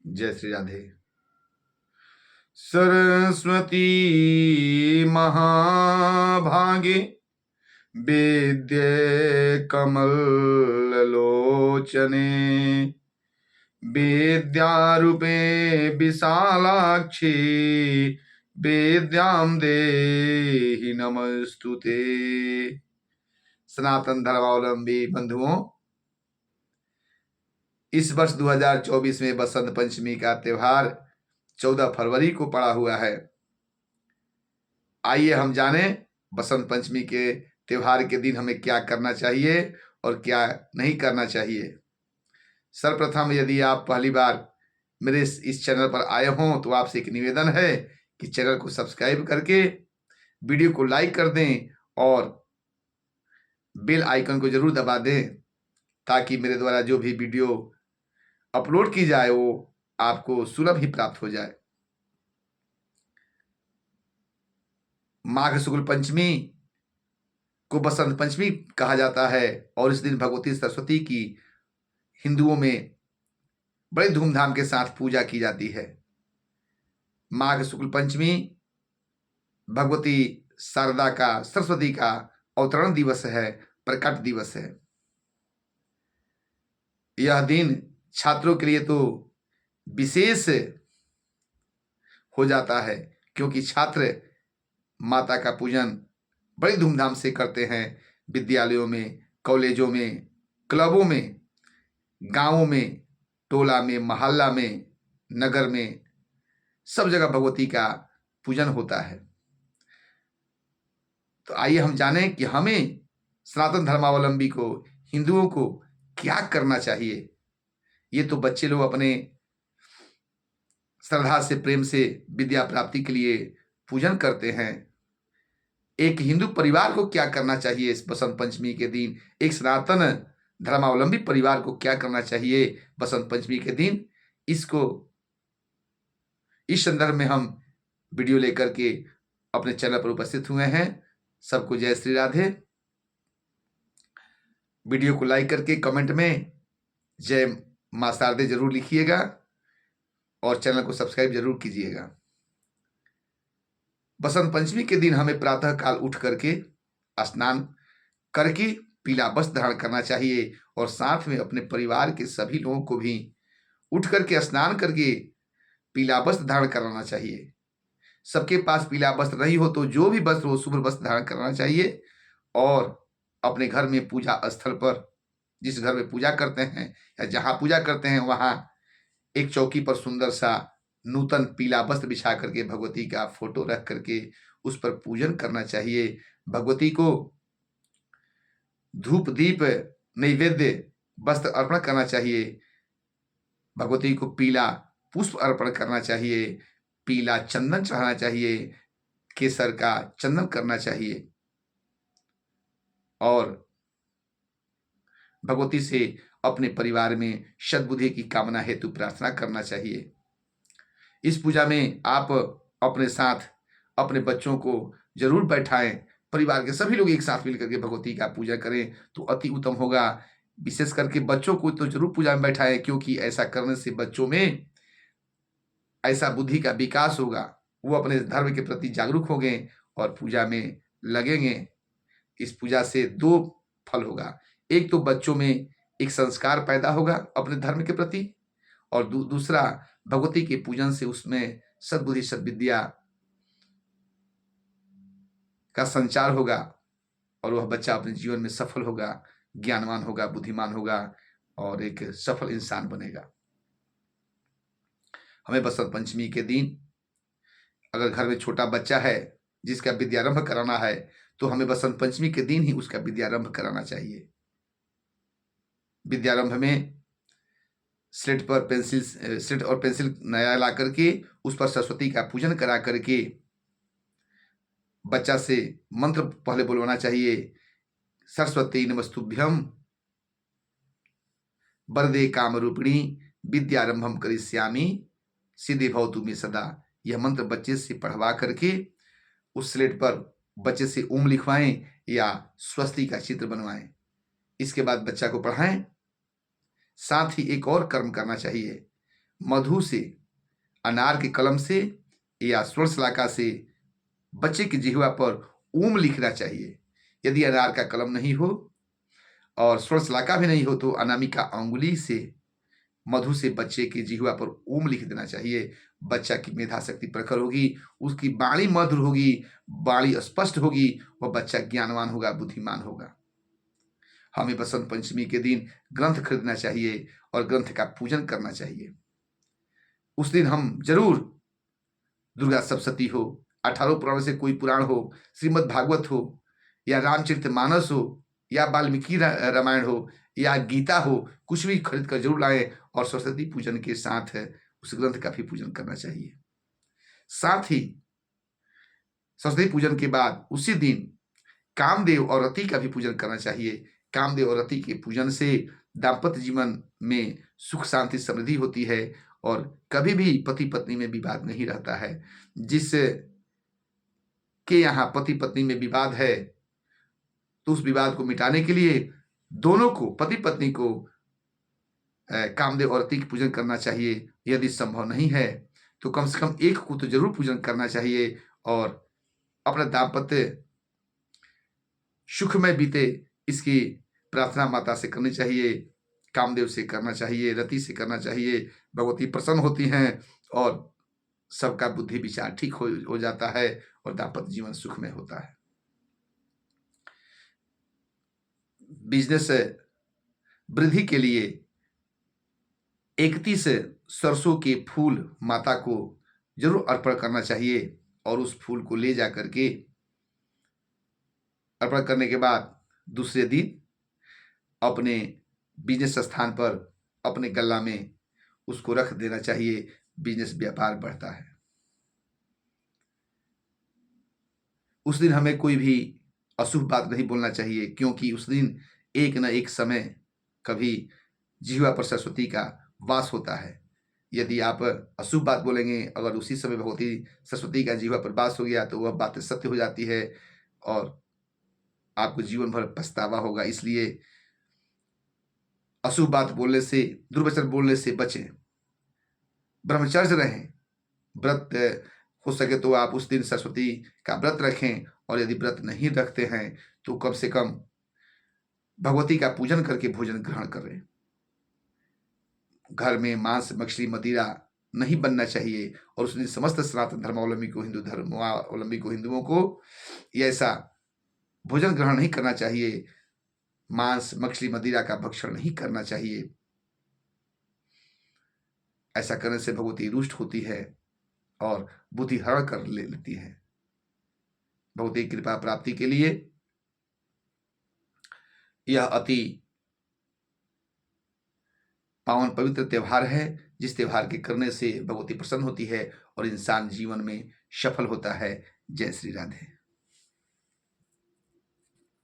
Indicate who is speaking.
Speaker 1: जय श्री राधे। सरस्वती महाभागे विद्ये कमल लोचने विद्यारूपे विशालाक्षी विद्यां देहि नमस्तुते। सनातन धर्मावलंबी बंधुओं, इस वर्ष 2024 में बसंत पंचमी का त्योहार 14 फरवरी को पड़ा हुआ है। आइए हम जानें बसंत पंचमी के त्योहार के दिन हमें क्या करना चाहिए और क्या नहीं करना चाहिए। सर्वप्रथम यदि आप पहली बार मेरे इस चैनल पर आए हों तो आपसे एक निवेदन है कि चैनल को सब्सक्राइब करके वीडियो को लाइक कर दें और बेल आइकन को जरूर दबा दें ताकि मेरे द्वारा जो भी वीडियो अपलोड की जाए वो आपको सुलभ ही प्राप्त हो जाए। माघ शुक्ल पंचमी को बसंत पंचमी कहा जाता है और इस दिन भगवती सरस्वती की हिंदुओं में बड़े धूमधाम के साथ पूजा की जाती है। माघ शुक्ल पंचमी भगवती शारदा का, सरस्वती का अवतरण दिवस है, प्रकट दिवस है। यह दिन छात्रों के लिए तो विशेष हो जाता है क्योंकि छात्र माता का पूजन बड़ी धूमधाम से करते हैं। विद्यालयों में, कॉलेजों में, क्लबों में, गांवों में, टोला में, मोहल्ला में, नगर में, सब जगह भगवती का पूजन होता है। तो आइए हम जानें कि हमें सनातन धर्मावलंबी को, हिंदुओं को क्या करना चाहिए। ये तो बच्चे लोग अपने श्रद्धा से, प्रेम से विद्या प्राप्ति के लिए पूजन करते हैं। एक हिंदू परिवार को क्या करना चाहिए इस बसंत पंचमी के दिन, एक सनातन धर्मावलंबी परिवार को क्या करना चाहिए बसंत पंचमी के दिन, इस संदर्भ में हम वीडियो लेकर के अपने चैनल पर उपस्थित हुए हैं। सबको जय श्री राधे। वीडियो को लाइक करके कमेंट में जय मां शारदे जरूर लिखिएगा और चैनल को सब्सक्राइब जरूर कीजिएगा। बसंत पंचमी के दिन हमें प्रातः काल उठ करके स्नान करके पीला वस्त्र धारण करना चाहिए और साथ में अपने परिवार के सभी लोगों को भी उठ करके स्नान करके पीला वस्त्र धारण कराना चाहिए। सबके पास पीला वस्त्र नहीं हो तो जो भी वस्त्र हो, शुभ्र वस्त्र धारण कराना चाहिए और अपने घर में पूजा स्थल पर, जिस घर में पूजा करते हैं या जहां पूजा करते हैं वहां एक चौकी पर सुंदर सा नूतन पीला वस्त्र बिछा करके भगवती का फोटो रख करके उस पर पूजन करना चाहिए। भगवती को धूप दीप नैवेद्य वस्त्र अर्पण करना चाहिए। भगवती को पीला पुष्प अर्पण करना चाहिए, पीला चंदन चढ़ाना चाहिए, केसर का चंदन करना चाहिए और भगवती से अपने परिवार में सद्बुद्धि की कामना हेतु प्रार्थना करना चाहिए। इस पूजा में आप अपने साथ अपने बच्चों को जरूर बैठाएं। परिवार के सभी लोग एक साथ मिलकर के भगवती का पूजा करें तो अति उत्तम होगा। विशेष करके बच्चों को तो जरूर पूजा में बैठाएं क्योंकि ऐसा करने से बच्चों में ऐसा बुद्धि का विकास होगा, वो अपने धर्म के प्रति जागरूक होंगे और पूजा में लगेंगे। इस पूजा से दो फल होगा, एक तो बच्चों में एक संस्कार पैदा होगा अपने धर्म के प्रति और दूसरा भगवती के पूजन से उसमें सद्बुद्धि सद्विद्या का संचार होगा और वह बच्चा अपने जीवन में सफल होगा, ज्ञानवान होगा, बुद्धिमान होगा और एक सफल इंसान बनेगा। हमें बसंत पंचमी के दिन अगर घर में छोटा बच्चा है जिसका विद्यारंभ कराना है तो हमें बसंत पंचमी के दिन ही उसका विद्यारंभ कराना चाहिए। विद्यारंभ में स्लेट और पेंसिल नया ला करके उस पर सरस्वती का पूजन करा करके बच्चा से मंत्र पहले बोलवाना चाहिए। सरस्वती नमस्तुभ्यम वरदे कामरूपिणी विद्यारंभम करिष्यामि सिद्धि भवतु मे सदा। यह मंत्र बच्चे से पढ़वा करके उस स्लेट पर बच्चे से ओम लिखवाएं या स्वस्ति का चित्र बनवाएं। इसके बाद बच्चा को पढ़ाएं। साथ ही एक और कर्म करना चाहिए, मधु से, अनार के कलम से या स्वर्ण शलाका से बच्चे की जिह्वा पर ओम लिखना चाहिए। यदि अनार का कलम नहीं हो और स्वर्ण शलाका भी नहीं हो तो अनामिका अंगुली से मधु से बच्चे की जिह्वा पर ओम लिख देना चाहिए। बच्चा की मेधा शक्ति प्रखर होगी, उसकी वाणी मधुर होगी, वाणी स्पष्ट होगी, वह बच्चा ज्ञानवान होगा, बुद्धिमान होगा। हमें बसंत पंचमी के दिन ग्रंथ खरीदना चाहिए और ग्रंथ का पूजन करना चाहिए। उस दिन हम जरूर दुर्गा सप्तशती हो, 18 पुराण से कोई पुराण हो, श्रीमद् भागवत हो या रामचरितमानस हो या वाल्मीकि रामायण हो या गीता हो, कुछ भी खरीद कर जरूर लाएं और सरस्वती पूजन के साथ उस ग्रंथ का भी पूजन करना चाहिए। साथ ही सरस्वती पूजन के बाद उसी दिन कामदेव और रति का भी पूजन करना चाहिए। कामदेव और रति के पूजन से दाम्पत्य जीवन में सुख शांति समृद्धि होती है और कभी भी पति पत्नी में विवाद नहीं रहता है। जिस के यहाँ पति पत्नी में विवाद है तो उस विवाद को मिटाने के लिए दोनों को, पति पत्नी को कामदेव और रति की पूजन करना चाहिए। यदि संभव नहीं है तो कम से कम एक को तो जरूर पूजन करना चाहिए और अपना दाम्पत्य सुखमय बीते इसकी प्रार्थना माता से करनी चाहिए, कामदेव से करना चाहिए, रति से करना चाहिए। भगवती प्रसन्न होती हैं और सबका बुद्धि विचार ठीक हो जाता है और दाम्पत्य जीवन सुखमय होता है। बिजनेस वृद्धि के लिए 31 सरसों के फूल माता को जरूर अर्पण करना चाहिए और उस फूल को ले जा करके अर्पण करने के बाद दूसरे दिन अपने बिजनेस स्थान पर अपने गल्ला में उसको रख देना चाहिए। बिजनेस व्यापार बढ़ता है। उस दिन हमें कोई भी अशुभ बात नहीं बोलना चाहिए, क्योंकि उस दिन एक न एक समय कभी जिह्वा पर सरस्वती का वास होता है। यदि आप अशुभ बात बोलेंगे, अगर उसी समय भगवती सरस्वती का जिह्वा पर वास हो गया तो वह बात सत्य हो जाती है और आपको जीवन भर पछतावा होगा। इसलिए अशुभ बात बोलने से, दुर्वचन बोलने से बचें, ब्रह्मचर्य रहें। व्रत हो सके तो आप उस दिन सरस्वती का व्रत रखें और यदि व्रत नहीं रखते हैं तो कम से कम भगवती का पूजन करके भोजन ग्रहण करें। घर में मांस, मछली, मदिरा नहीं बनना चाहिए और उस दिन समस्त सनातन धर्मावलंबी को, हिंदू धर्मावलंबी को, हिंदुओं को ऐसा भोजन ग्रहण नहीं करना चाहिए। मांस, मछली, मदिरा का भक्षण नहीं करना चाहिए। ऐसा करने से भगवती रुष्ट होती है और बुद्धि हरण कर लेती है। भगवती कृपा प्राप्ति के लिए यह अति पावन पवित्र त्योहार है, जिस त्योहार के करने से भगवती प्रसन्न होती है और इंसान जीवन में सफल होता है। जय श्री राधे।